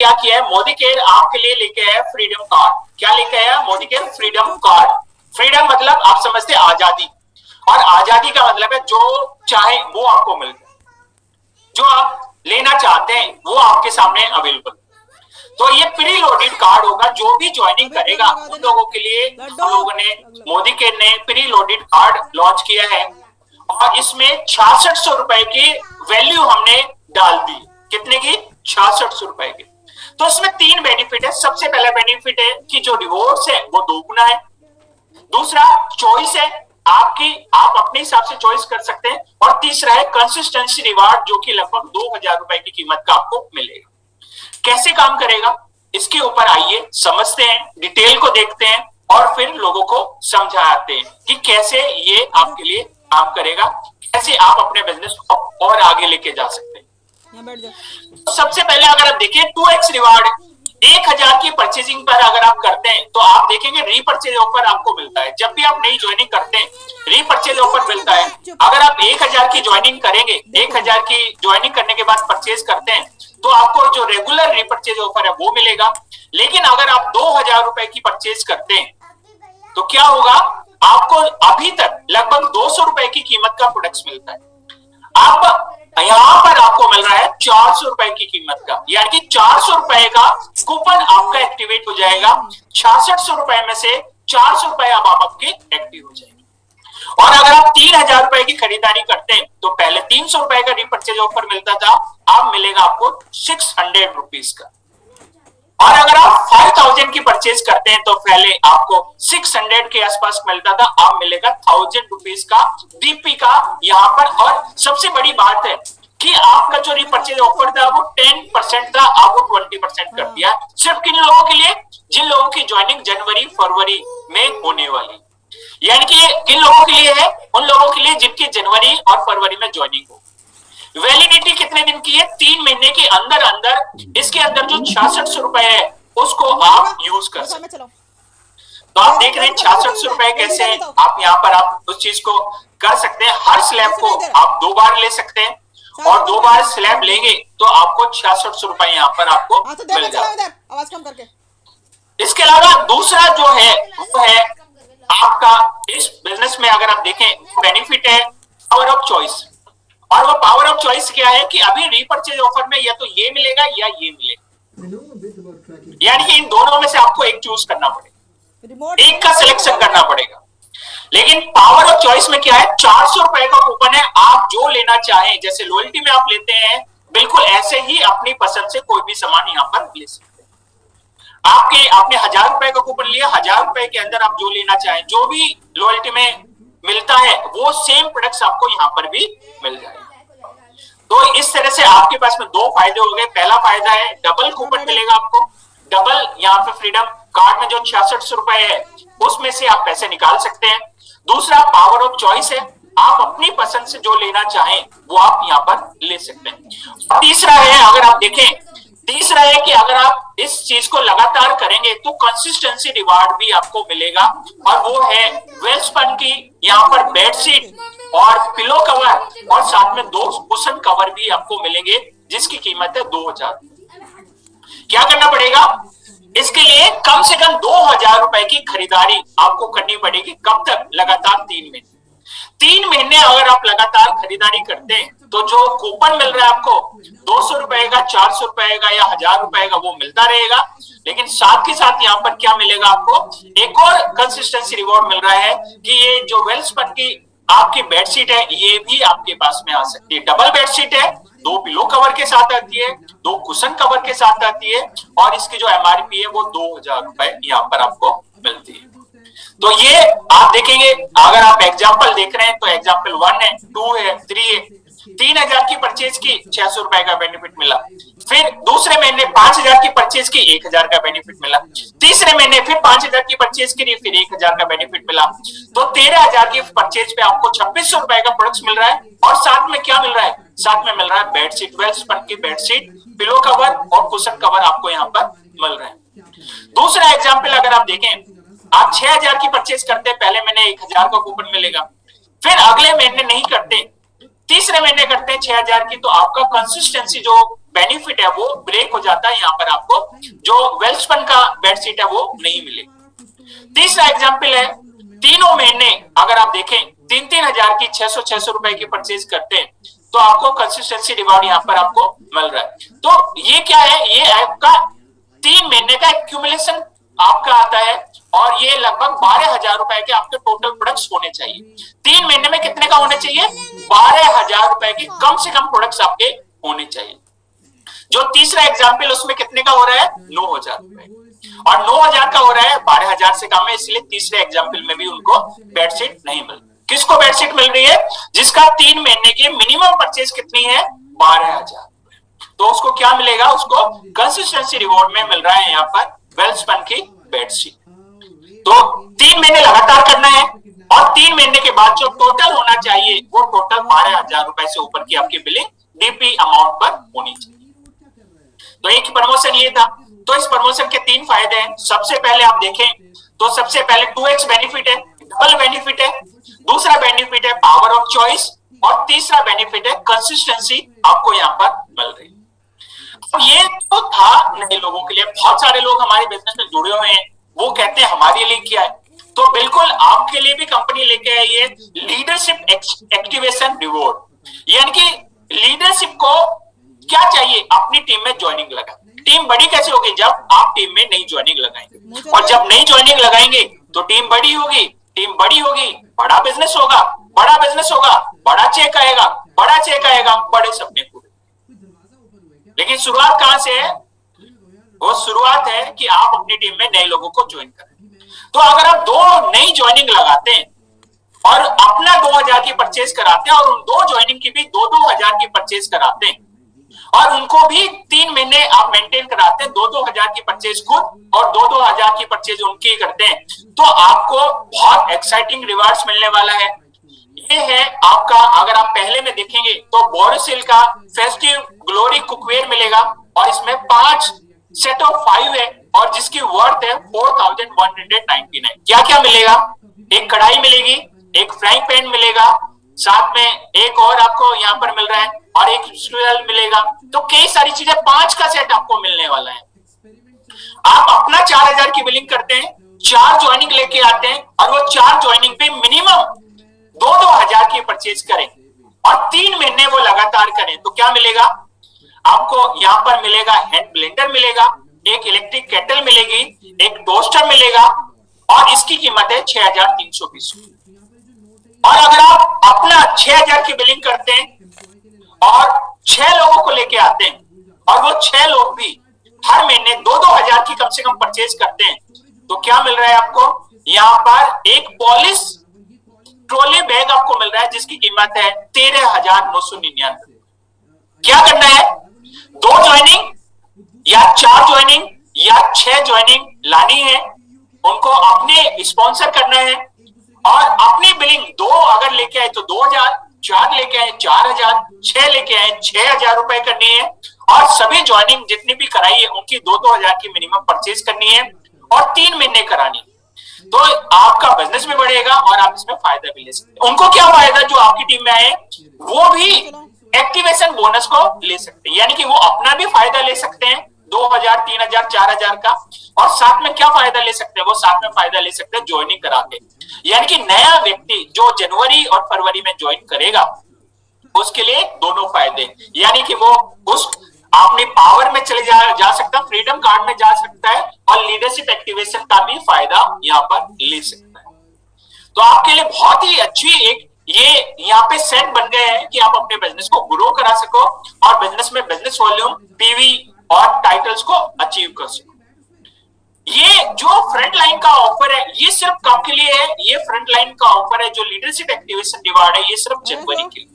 क्या किया है मोदी केयर आपके लिए लेके आया फ्रीडम कार्ड। क्या लेके आया Modi care? Freedom card. Freedom मतलब आप समझते हैं आजादी, और आजादी का मतलब है जो चाहे वो आपको मिल जाए, जो आप लेना चाहते हैं वो आपके सामने अवेलेबल। तो ये प्री लोडेड कार्ड होगा, जो भी ज्वाइनिंग करेगा उन लोगों के लिए हम लोगों ने मोदी केयर ने प्री लोडेड कार्ड लॉन्च किया है, और इसमें 6600 रुपए की वैल्यू हमने डाल दी। कितने की? 6600 रुपए की। तो इसमें 3 बेनिफिट है। सबसे पहला बेनिफिट है कि जो रिवॉर्ड्स है वो 2 गुना है। दूसरा चॉइस है आपकी, आप अपने हिसाब से चॉइस कर सकते हैं। और तीसरा है कंसिस्टेंसी रिवार्ड, जो कि लगभग 2000 रुपए की कीमत का आपको मिलेगा। कैसे काम करेगा इसके ऊपर आइए समझते हैं, डिटेल को देखते हैं और फिर लोगों को समझाते हैं कि कैसे ये आपके लिए काम करेगा, कैसे आप अपने बिजनेस को और आगे लेके जा सकते हैं। तो सबसे पहले अगर आप देखें 2x रिवार्ड, 1000 की परचेजिंग पर अगर आप करते हैं तो आप देखेंगे रीपरचेज ऑफर आपको मिलता है। जब भी आप नई ज्वाइनिंग करते हैं रीपरचेज ऑफर मिलता है। अगर आप 1000 की ज्वाइनिंग करेंगे, 1000 की ज्वाइनिंग करने के बाद परचेज करते हैं तो आपको जो रेगुलर रीपरचेज ऑफर है वो मिलेगा। लेकिन अगर आप 2000 रुपए की परचेज करते हैं तो क्या होगा, आपको अभी तक लगभग 200 रुपए की कीमत का प्रोडक्ट्स मिलता है। अब यहां पर आपको मिल रहा है 400 रुपए की कीमत का, यानी कि 400 रुपए का कूपन आपका एक्टिवेट हो जाएगा। 6600 रुपए में से 400 रुपए अब आपके एक्टिव हो जाएंगे। और अगर आप 3000 रुपए की खरीदारी करते हैं तो पहले 300 रुपए का रिपर्चेज ऑफर मिलता था, अब मिलेगा आपको 600 रुपीज का। और अगर आप 5000 की परचेज करते हैं तो पहले आपको 600 के आसपास मिलता था, अब मिलेगा 1000 रुपीज का डीपी का यहां पर। और सबसे बड़ी बात है कि आपका जो रिपर्चेज ऑफर था वो 10% था, अब वो 20% कर दिया। सिर्फ किन लोगों के लिए? जिन लोगों की ज्वाइनिंग जनवरी फरवरी में होने वाली, यानी कि किन लोगों के लिए है? उन लोगों के लिए जिनकी जनवरी और फरवरी में ज्वाइनिंग हो। वैलिडिटी कितने दिन की है? 3 महीने के अंदर अंदर इसके अंदर जो 6600 रुपए है उसको आप यूज कर सकते हैं। तो आप देख रहे हैं 6600 रुपए कैसे आप यहाँ पर आप उस चीज को कर सकते हैं। हर स्लैब को आप 2 बार ले सकते हैं, और 2 बार स्लैब लेंगे तो आपको 6600 रुपए यहाँ पर आपको मिल जाएगा। आवाज कम करके। इसके अलावा दूसरा जो है वो है आपका इस बिजनेस में अगर आप देखें बेनिफिट है पावर ऑफ चॉइस। और वो पावर ऑफ चॉइस क्या है कि अभी रीपरचेज ऑफर में या तो ये मिलेगा या ये मिलेगा, यानी कि इन दोनों में से आपको एक चूज करना पड़ेगा, एक का सिलेक्शन करना पड़ेगा। लेकिन पावर ऑफ चॉइस में क्या है? 400 रुपए का कूपन है, आप जो लेना चाहें, जैसे लॉयल्टी में आप लेते हैं बिल्कुल ऐसे ही अपनी पसंद से कोई भी सामान यहाँ पर ले सकते हैं। आपने 1000 रुपए का कूपन लिया, 1000 रुपए के अंदर आप जो लेना चाहें, जो भी लॉयल्टी में मिलता है वो सेम प्रोडक्ट्स आपको यहाँ पर भी मिल जाएगा। तो इस तरह से आपके पास में 2 फायदे हो गए। पहला फायदा है डबल कूपन मिलेगा आपको, डबल यहाँ पे फ्रीडम कार्ड में जो 6600 रुपए है उसमें से आप पैसे निकाल सकते हैं। दूसरा पावर ऑफ चॉइस है, आप अपनी पसंद से जो लेना चाहें वो आप यहाँ पर ले सकते हैं। तीसरा है अगर आप देखें, तीसरा है कि अगर आप इस चीज को लगातार करेंगे तो कंसिस्टेंसी रिवार्ड भी आपको मिलेगा, और वो है वेलस्पन की यहाँ पर बेडशीट और पिलो कवर और साथ में 2 कुशन कवर भी आपको मिलेंगे जिसकी कीमत है 2000। क्या करना पड़ेगा इसके लिए? कम से कम 2000 रुपए की खरीदारी आपको करनी पड़ेगी। कब तक? लगातार 3 महीने। 3 महीने अगर आप लगातार खरीदारी करते हैं तो जो कूपन मिल रहा है आपको 200 रुपए का, 400 रुपए का या 1000 रुपए का वो मिलता रहेगा। लेकिन साथ ही साथ यहाँ पर क्या मिलेगा आपको? एक और कंसिस्टेंसी रिवॉर्ड मिल रहा है कि ये जो वेलस्पन की आपकी बेडशीट है ये भी आपके पास में आ सकती है। डबल बेडशीट है, 2 पिलो कवर के साथ आती है, 2 कुशन कवर के साथ आती है, और इसकी जो एमआरपी है वो 2000 रुपए यहाँ पर आपको मिलती है। तो ये आप देखेंगे, अगर आप एग्जाम्पल देख रहे हैं तो एग्जाम्पल 1 है, 2 है, 3 है। 3000 की परचेज की 600 रुपए का बेनिफिट मिला, फिर दूसरे महीने 5000 की परचेज की 1000 का बेनिफिट मिला, तीसरे महीने फिर 5000 की परचेज की फिर 1000 का बेनिफिट मिला। तो 13000 की परचेज पे आपको 2600 रुपए का प्रोडक्ट मिल रहा है, और साथ में क्या मिल रहा है? साथ में मिल रहा है बेडशीट, वेलस्पन की बेडशीट, पिलो कवर और कुशन कवर आपको यहाँ पर मिल रहा है। दूसरा एग्जाम्पल अगर आप देखें, आप 6000 की परचेज करते हैं, पहले महीने 1000 का कूपन मिलेगा, फिर अगले महीने नहीं करते तीसरे महीने करते हैं 6,000 की, तो आपका कंसिस्टेंसी जो बेनिफिट है वो ब्रेक हो जाता है। यहाँ पर आपको जो वेल्सपन का बेडशीट है वो नहीं मिलेगा। तीसरा एग्जाम्पल है, तीनों महीने अगर आप देखें 3,000 की 600 रुपए की परचेज करते हैं तो आपको कंसिस्टेंसी रिवॉर्ड यहाँ पर आपको मिल रहा है। तो ये क्या है, ये आपका 3 महीने का एक्यूमुलेशन आपका आता है और ये लगभग 12,000 रुपए के आपके टोटल प्रोडक्ट्स होने चाहिए। 3 महीने में कितने का होना चाहिए, 12,000 रुपए के कम से कम प्रोडक्ट्स आपके होने चाहिए। जो तीसरा एग्जाम्पल उसमें कितने का हो रहा है, 9,000 रुपए, और 9,000 का हो रहा है, 12,000 से कम है, इसलिए तीसरे एग्जाम्पल में भी उनको बेडशीट नहीं मिल। किसको बेडशीट मिल रही है, जिसका 3 महीने की मिनिमम परचेज कितनी है, 12,000, तो उसको क्या मिलेगा, उसको कंसिस्टेंसी रिवॉर्ड में मिल रहा है यहाँ पर वेल्सपन की बेडशीट। तो 3 महीने लगातार करना है और 3 महीने के बाद जो टोटल होना चाहिए वो टोटल 12,000 रुपए से ऊपर की आपकी बिलिंग डीपी अमाउंट पर होनी चाहिए। तो एक प्रमोशन ये था। तो इस प्रमोशन के 3 फायदे हैं। सबसे पहले आप देखें तो सबसे पहले 2x बेनिफिट है, डबल बेनिफिट है। दूसरा बेनिफिट है पावर ऑफ चॉइस और तीसरा बेनिफिट है कंसिस्टेंसी आपको यहाँ पर मिल रही है। तो ये तो था नए लोगों के लिए। बहुत सारे लोग हमारे बिजनेस में जुड़े हुए हैं, वो कहते हैं हमारे लिए क्या है, तो बिल्कुल आपके लिए भी कंपनी लेके आई है लीडरशिप एक्टिवेशन रिवॉर्ड। यानी कि लीडरशिप को क्या चाहिए, अपनी टीम में ज्वाइनिंग लगा। टीम बड़ी कैसे होगी, जब आप टीम में नई ज्वाइनिंग लगाएंगे, और जब नई ज्वाइनिंग लगाएंगे तो टीम बड़ी होगी, टीम बड़ी होगी, बड़ा बिजनेस होगा, बड़ा बिजनेस होगा, बड़ा चेक आएगा, बड़ा चेक आएगा, बड़े सपने पूरे। लेकिन शुरुआत कहां से है, वो शुरुआत है कि आप अपनी टीम में नए लोगों को ज्वाइन करें। तो अगर आप 2 नई ज्वाइनिंग लगाते हैं और अपना 2,000 की परचेज कराते हैं और उन 2 ज्वाइनिंग की भी 2,000 की परचेज कराते हैं और उनको भी 3 महीने आप मेंटेन कराते हैं, 2,000 की परचेज खुद और 2,000 की परचेज उनकी करते हैं, तो आपको बहुत एक्साइटिंग रिवार्ड्स मिलने वाला है। ये है आपका, अगर आप पहले में देखेंगे तो बोरोसिल का फेस्टिव ग्लोरी कुकवेयर मिलेगा और इसमें 5 सेट ऑफ 5 है और जिसकी वर्थ है 4,199। क्या क्या मिलेगा, एक कढ़ाई मिलेगी, एक फ्राइंग पैन मिलेगा, साथ में एक और आपको यहाँ पर मिल रहा है और एक स्टूल मिलेगा। तो कई सारी चीजें, 5 का सेट आपको मिलने वाला है। आप अपना 4,000 की बिलिंग करते हैं, 4 ज्वाइनिंग लेके आते हैं और वो 4 ज्वाइनिंग पे मिनिमम 2,000 की परचेज करें और 3 महीने वो लगातार करें, तो क्या मिलेगा आपको, यहाँ पर मिलेगा हैंड ब्लेंडर मिलेगा, एक इलेक्ट्रिक केटल मिलेगी, एक टोस्टर मिलेगा और इसकी कीमत है 6,320। और अगर आप अपना 6,000 की बिलिंग करते हैं और 6 लोगों को लेके आते हैं और वो 6 लोग भी हर महीने 2,000 की कम से कम परचेज करते हैं, तो क्या मिल रहा है आपको, यहाँ पर एक पॉलिश ट्रॉली बैग आपको मिल रहा है जिसकी कीमत है 13,999। क्या करना है, 2 ज्वाइनिंग या 4 ज्वाइनिंग या 6 ज्वाइनिंग लानी है, उनको अपने स्पॉन्सर करना है और अपनी बिलिंग 2 अगर लेके आए तो 2,000, 4 लेके आए 4,000, 6 लेके आए 6,000 रुपए करनी है और सभी ज्वाइनिंग जितनी भी कराई है उनकी 2,000 की मिनिमम परचेज करनी है और 3 महीने करानी, तो आपका बिजनेस भी बढ़ेगा और आप इसमें फायदा भी ले सकते हैं। उनको क्या फायदा, जो आपकी टीम में आए वो भी एक्टिवेशन बोनस को ले सकते हैं, यानी कि वो अपना भी फायदा ले सकते हैं 2,000, 3,000, 4,000 का, और साथ में क्या फायदा ले सकते हैं, वो साथ में फायदा ले सकते हैं ज्वाइनिंग करा के। यानी कि नया व्यक्ति जो जनवरी और फरवरी में ज्वाइन करेगा उसके लिए दोनों फायदे, यानी कि वो उस अपने पावर में चले जा सकता है, फ्रीडम कार्ड में जा सकता है और लीडरशिप एक्टिवेशन का भी फायदा यहाँ पर ले सकता है। तो आपके लिए बहुत ही अच्छी एक ये यहाँ पे सेट बन गए हैं कि आप अपने बिजनेस को ग्रो करा सको और बिजनेस में बिजनेस वॉल्यूम, पीवी और टाइटल्स को अचीव कर सको। ये जो फ्रंट लाइन का ऑफर है ये सिर्फ कब के लिए है, ये फ्रंट लाइन का ऑफर है जो लीडरशिप एक्टिवेशन रिवार्ड है, ये सिर्फ जनवरी के लिए।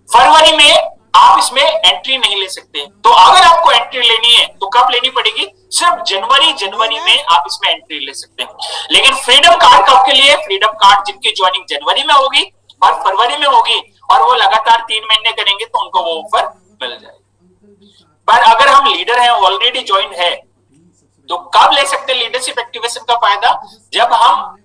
फरवरी में आप इसमें एंट्री नहीं ले सकते, तो अगर आपको एंट्री लेनी है तो कब लेनी पड़ेगी, सिर्फ जनवरी में आप इसमें एंट्री ले सकते हैं। लेकिन फ्रीडम कार्ड कब के लिए, फ्रीडम कार्ड जिनकी ज्वाइनिंग जनवरी में होगी और फरवरी में होगी और वो लगातार 3 महीने करेंगे तो उनको वो ऑफर मिल जाएगा। पर अगर हम लीडर हैं, ऑलरेडी ज्वाइन है, तो कब ले सकते हैं लीडरशिप एक्टिवेशन का फायदा, जब हम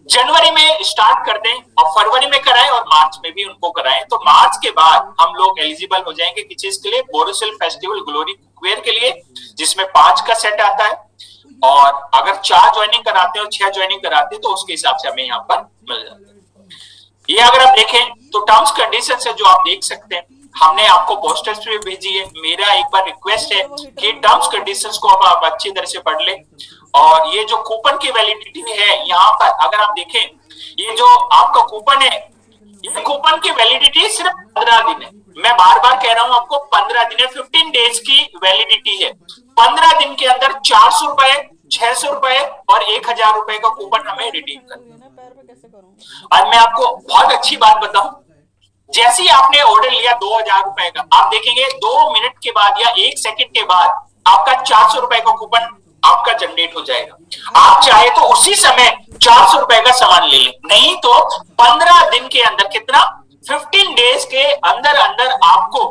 जनवरी में स्टार्ट कर दें और फरवरी में कराएं और मार्च में भी उनको कराएं, तो मार्च के बाद हम लोग एलिजिबल हो जाएंगे किस चीज के लिए, बोरोसिल फेस्टिवल ग्लोरी कुकवेयर के लिए, जिसमें 5 का सेट आता है। और अगर 4 ज्वाइनिंग कराते हो, 6 ज्वाइनिंग कराते हैं, तो उसके हिसाब से हमें यहाँ पर मिल जाता है। ये अगर आप देखें तो टर्म्स कंडीशन है जो आप देख सकते हैं, हमने आपको पोस्टर्स भी भेजी है। मेरा एक बार रिक्वेस्ट है कि टर्म्स कंडीशंस को आप अच्छी तरह से पढ़ लें। और ये जो कूपन की वैलिडिटी है, यहाँ पर अगर आप देखें, ये जो आपका कूपन है, ये कूपन की वैलिडिटी सिर्फ 15 दिन है। मैं बार बार कह रहा हूं आपको, 15 दिन है, 15 डेज की वैलिडिटी है। 15 दिन के अंदर 400 रुपए, 600 रुपए और 1000 रुपए का कूपन हमें रिडीम करना। और मैं आपको बहुत अच्छी बात बताऊं, जैसे ही आपने ऑर्डर लिया 2000 रुपए का, आप देखेंगे 2 मिनट के बाद या 1 सेकंड के बाद आपका 400 रुपए का कूपन आपका जनरेट हो जाएगा। आप चाहे तो उसी समय 400 रुपए का सामान ले लें, नहीं तो 15 दिन के अंदर, कितना, 15 डेज के अंदर अंदर आपको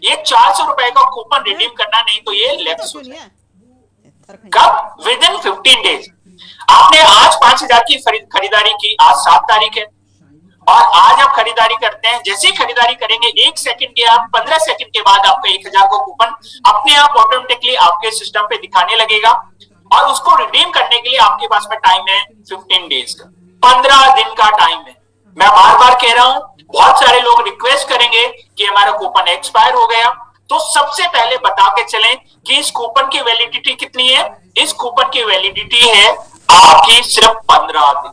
ये 400 रुपए का कूपन रिडीम करना, नहीं तो ये लैप्स हो जाएगा। कब? With in 15 days. आपने आज 5000 की खरीदारी की, आज 7 तारीख है, और आज आप खरीदारी करते हैं, जैसे ही खरीदारी करेंगे 1 सेकंड के, आप 15 सेकंड के बाद आपका 1000 का कूपन अपने आप ऑटोमेटिकली आपके सिस्टम पे दिखाने लगेगा। और उसको रिडीम करने के लिए आपके पास में टाइम है 15 डेज का, 15 दिन का टाइम है। मैं बार बार कह रहा हूं, बहुत सारे लोग रिक्वेस्ट करेंगे कि हमारा कूपन एक्सपायर हो गया, तो सबसे पहले बता के चलें कि इस कूपन की वैलिडिटी कितनी है। इस कूपन की वैलिडिटी है आपकी सिर्फ 15 दिन।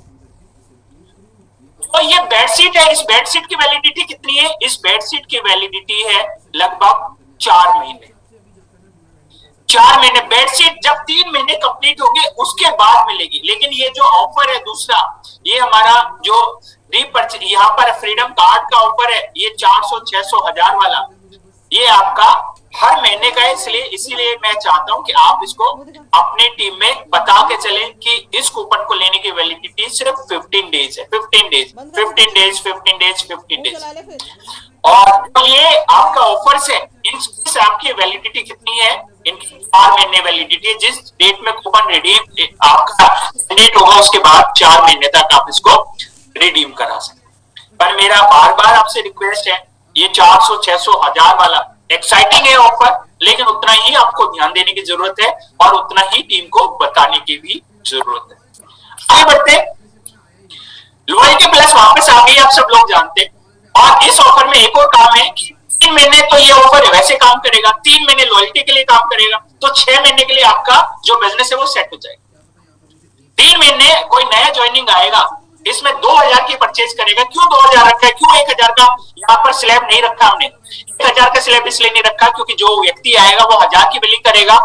तो ये बेडशीट है, इस बेडशीट की वैलिडिटी कितनी है? इस बेडशीट की वैलिडिटी है लगभग 4 महीने। 4 महीने बेडशीट जब 3 महीने कंप्लीट होंगे उसके बाद मिलेगी। लेकिन ये जो ऑफर है दूसरा, ये हमारा जो यहाँ पर फ्रीडम कार्ड का ऑफर है, ये 400, 600, 1000 वाला, ये आपका हर महीने का है। इसीलिए मैं चाहता हूं कि आप इसको अपने टीम में बता के चलें कि इस कूपन को लेने की वैलिडिटी सिर्फ 15 डेज है। 15 डेज, 15 डेज, 15 डेज, 15 डेज। और ये आपका ऑफर्स है, इनकी आपकी वैलिडिटी कितनी है? इनकी 4 महीने वैलिडिटी है। जिस डेट में कूपन रिडीम आपका डेट होगा उसके बाद 4 महीने तक आप इसको रिडीम करा सकते। पर मेरा बार बार आपसे रिक्वेस्ट है, ये 400, 600, 1000 वाला एक्साइटिंग है ऑफर, लेकिन उतना ही आपको ध्यान देने की जरूरत है और उतना ही टीम को बताने की भी जरूरत है। आगे बढ़ते, लॉयल्टी प्लस वापस आ गई, आप सब लोग जानते हैं। और इस ऑफर में एक और काम है कि 3 महीने तो ये ऑफर वैसे काम करेगा, 3 महीने लॉयल्टी के लिए काम करेगा, तो 6 महीने के लिए आपका जो बिजनेस है वो सेट हो जाएगा। 3 महीने कोई नया ज्वाइनिंग आएगा, इसमें 2000 की परचेज करेगा। क्यों 2000 रखा है? क्यों 1000 का यहाँ पर स्लैब नहीं रखा हमने? 1000 का स्लैब इसलिए नहीं रखा क्योंकि जो व्यक्ति आएगा वो 1000 की बिलिंग करेगा,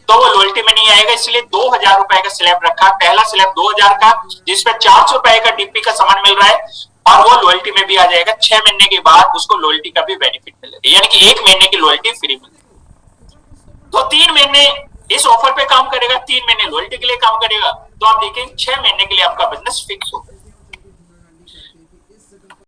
तो वो लॉयल्टी में नहीं आएगा, इसलिए 2000 रुपए का स्लैब रखा। पहला स्लैब 2000 का, जिसपे 400 रुपए का डीपी का सामान मिल रहा है, और वो लॉयल्टी में भी आ जाएगा। 6 महीने के बाद उसको लॉयल्टी का भी बेनिफिट मिलेगा, यानी कि 1 महीने की लॉयल्टी फ्री मिलेगी। तो 3 महीने इस ऑफर पे काम करेगा, 3 महीने लॉयल्टी के लिए काम करेगा, तो आप देखेंगे 6 महीने के लिए आपका बिजनेस फिक्स होगा।